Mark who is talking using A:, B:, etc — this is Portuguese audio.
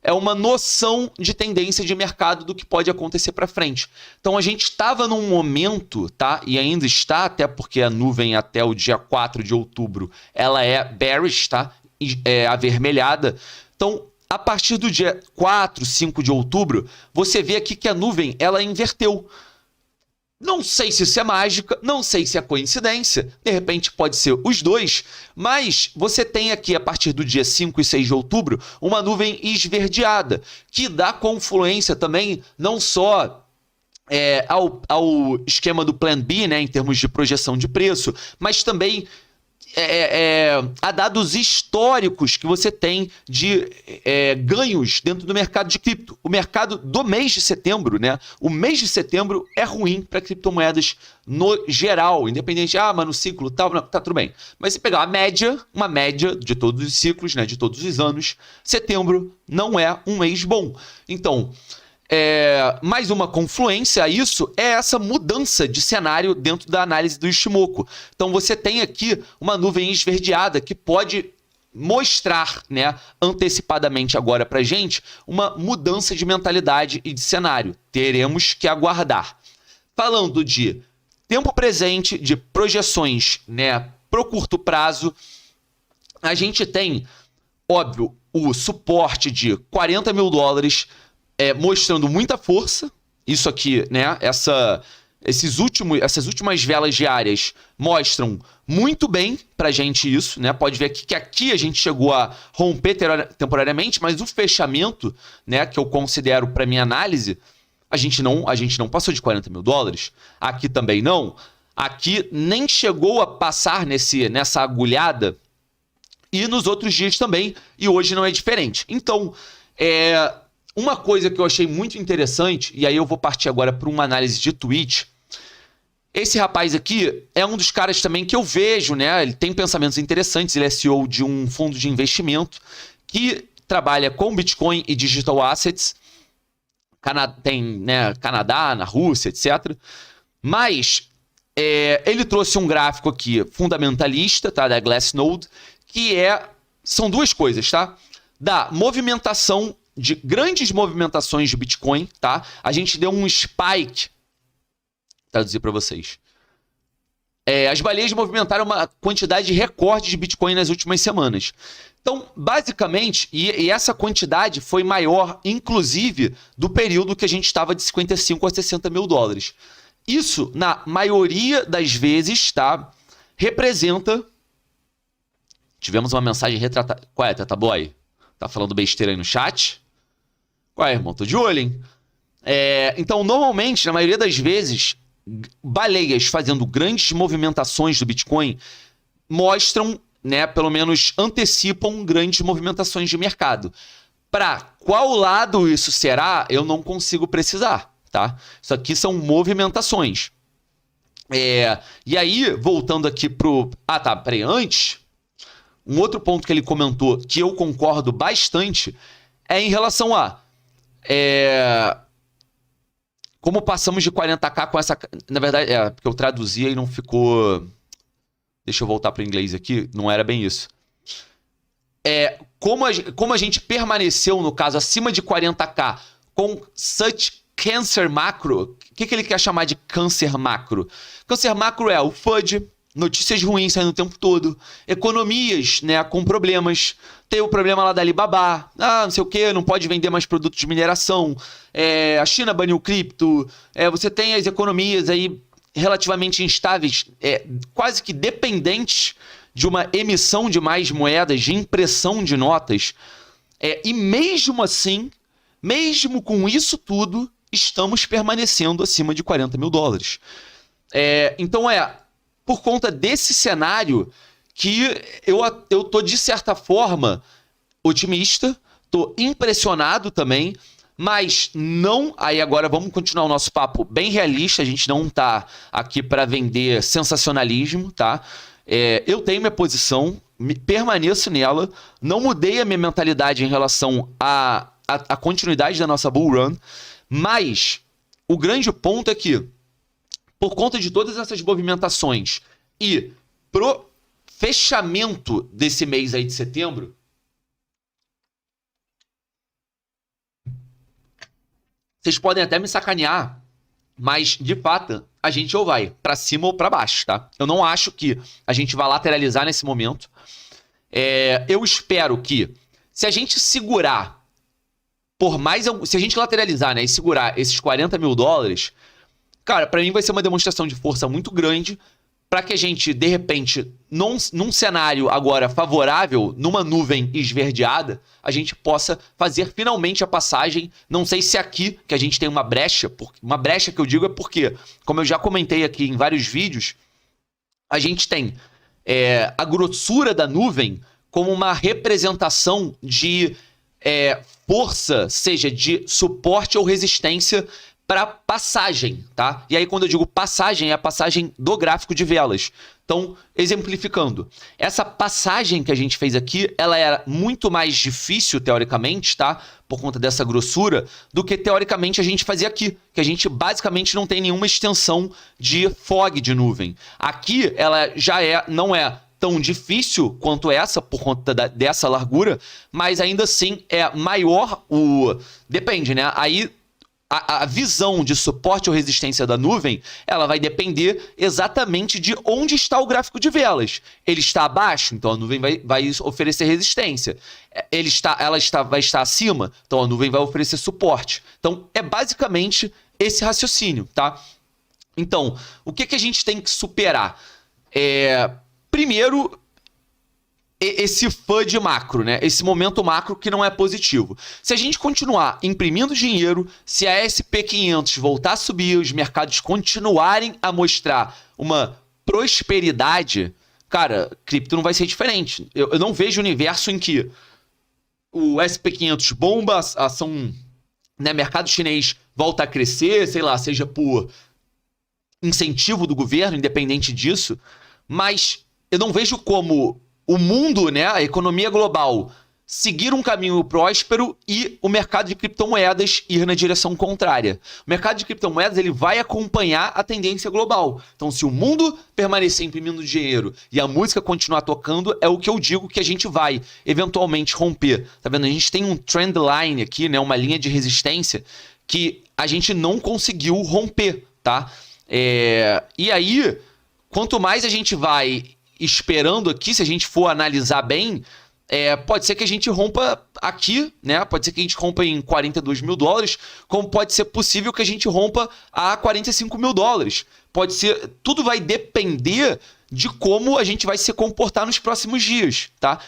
A: é uma noção de tendência de mercado do que pode acontecer para frente. Então a gente estava num momento, tá? E ainda está, até porque a nuvem até o dia 4 de outubro, ela é bearish, tá? É avermelhada. Então, a partir do dia 4, 5 de outubro, você vê aqui que a nuvem, ela inverteu. Não sei se isso é mágica, não sei se é coincidência, de repente pode ser os dois, mas você tem aqui, a partir do dia 5 e 6 de outubro, uma nuvem esverdeada, que dá confluência também, não só ao esquema do Plan B, né, em termos de projeção de preço, mas também a dados históricos que você tem de ganhos dentro do mercado de cripto. O mercado do mês de setembro, né? O mês de setembro é ruim para criptomoedas no geral, independente, mas no ciclo tal, não, tá tudo bem. Mas se pegar uma média de todos os ciclos, né, de todos os anos, setembro não é um mês bom. Então, mais uma confluência a isso é essa mudança de cenário dentro da análise do Ishimoku. Então você tem aqui uma nuvem esverdeada que pode mostrar, né, antecipadamente agora para gente uma mudança de mentalidade e de cenário. Teremos que aguardar. Falando de tempo presente, de projeções, né, pro curto prazo, a gente tem, óbvio, o suporte de $40 mil, mostrando muita força. Isso aqui, né? Essas últimas velas diárias mostram muito bem pra gente isso, né? Pode ver que aqui a gente chegou a romper temporariamente, mas o fechamento, né, que eu considero para minha análise, a gente não passou de $40 mil. Aqui também não. Aqui nem chegou a passar nessa agulhada. E nos outros dias também. E hoje não é diferente. Então, uma coisa que eu achei muito interessante, e aí eu vou partir agora para uma análise de tweet. Esse rapaz aqui é um dos caras também que eu vejo, né? Ele tem pensamentos interessantes, ele é CEO de um fundo de investimento que trabalha com Bitcoin e Digital Assets. Tem, né, Canadá, na Rússia, etc. Mas ele trouxe um gráfico aqui fundamentalista, tá? Da Glassnode, que são duas coisas, tá? Da movimentação de grandes movimentações de Bitcoin, tá? A gente deu um spike, traduzir para vocês. As baleias movimentaram uma quantidade recorde de Bitcoin nas últimas semanas. Então, basicamente, e essa quantidade foi maior, inclusive, do período que a gente estava de 55 a 60 mil dólares. Isso, na maioria das vezes, tá? Representa... Tivemos uma mensagem retratada. Qual é, Tata Boy? Tá falando besteira aí no chat? Qual é, irmão? Tô de olho, hein? Então, normalmente, na maioria das vezes, baleias fazendo grandes movimentações do Bitcoin mostram, né, pelo menos antecipam grandes movimentações de mercado. Para qual lado isso será, eu não consigo precisar, tá? Isso aqui são movimentações. E aí, voltando aqui pro... peraí, antes... Um outro ponto que ele comentou, que eu concordo bastante, é em relação a... como passamos de 40k com essa... Na verdade, porque eu traduzia e não ficou... Deixa eu voltar para o inglês aqui, não era bem isso. Como a gente permaneceu, no caso, acima de 40k, com such cancer macro... O que ele quer chamar de câncer macro? Câncer macro é o FUD... Notícias ruins saindo o tempo todo. Economias, né, com problemas. Tem o problema lá da Alibaba. Não sei o que, não pode vender mais produtos de mineração. A China baniu cripto. Você tem as economias aí relativamente instáveis, quase que dependentes de uma emissão de mais moedas, de impressão de notas. E mesmo assim, mesmo com isso tudo, estamos permanecendo acima de 40 mil dólares. Então por conta desse cenário que eu tô, de certa forma, otimista, tô impressionado também, mas não... Aí agora vamos continuar o nosso papo bem realista, a gente não tá aqui para vender sensacionalismo, tá? Eu tenho minha posição, permaneço nela, não mudei a minha mentalidade em relação à continuidade da nossa bull run, mas o grande ponto é que, por conta de todas essas movimentações e pro fechamento desse mês aí de setembro, Vocês podem até me sacanear, mas, de fato, a gente ou vai para cima ou para baixo, tá? Eu não acho que a gente vai lateralizar nesse momento. Eu espero que, se a gente segurar por mais... Se a gente lateralizar, né, e segurar esses 40 mil dólares, cara, para mim vai ser uma demonstração de força muito grande para que a gente, de repente, num cenário agora favorável, numa nuvem esverdeada, a gente possa fazer finalmente a passagem. Não sei se aqui, que a gente tem uma brecha que eu digo é porque, como eu já comentei aqui em vários vídeos, a gente tem a grossura da nuvem como uma representação de força, seja de suporte ou resistência para passagem, tá? E aí quando eu digo passagem, é a passagem do gráfico de velas. Então, exemplificando, essa passagem que a gente fez aqui, ela era muito mais difícil, teoricamente, tá? Por conta dessa grossura, do que teoricamente a gente fazia aqui, que a gente basicamente não tem nenhuma extensão de fog de nuvem. Aqui, ela já não é tão difícil quanto essa, por conta dessa largura, mas ainda assim é maior Depende, né? Aí a visão de suporte ou resistência da nuvem, ela vai depender exatamente de onde está o gráfico de velas. Ele está abaixo, então a nuvem vai oferecer resistência. Vai estar acima, então a nuvem vai oferecer suporte. Então é basicamente esse raciocínio, tá? Então, o que a gente tem que superar? Primeiro, esse FUD macro, né? Esse momento macro que não é positivo. Se a gente continuar imprimindo dinheiro, se a SP500 voltar a subir, os mercados continuarem a mostrar uma prosperidade, cara, cripto não vai ser diferente. Eu não vejo universo em que o SP500 bomba, a ação, né, mercado chinês volta a crescer, sei lá, seja por incentivo do governo, independente disso, mas eu não vejo como o mundo, né, a economia global, seguir um caminho próspero e o mercado de criptomoedas ir na direção contrária. O mercado de criptomoedas ele vai acompanhar a tendência global. Então, se o mundo permanecer imprimindo dinheiro e a música continuar tocando, é o que eu digo que a gente vai eventualmente romper. Tá vendo? A gente tem um trend line aqui, né, uma linha de resistência que a gente não conseguiu romper, tá? E aí, quanto mais a gente vai esperando aqui, se a gente for analisar bem, pode ser que a gente rompa aqui, né? Pode ser que a gente rompa em 42 mil dólares, como pode ser possível que a gente rompa a 45 mil dólares. Pode ser, tudo vai depender de como a gente vai se comportar nos próximos dias, tá?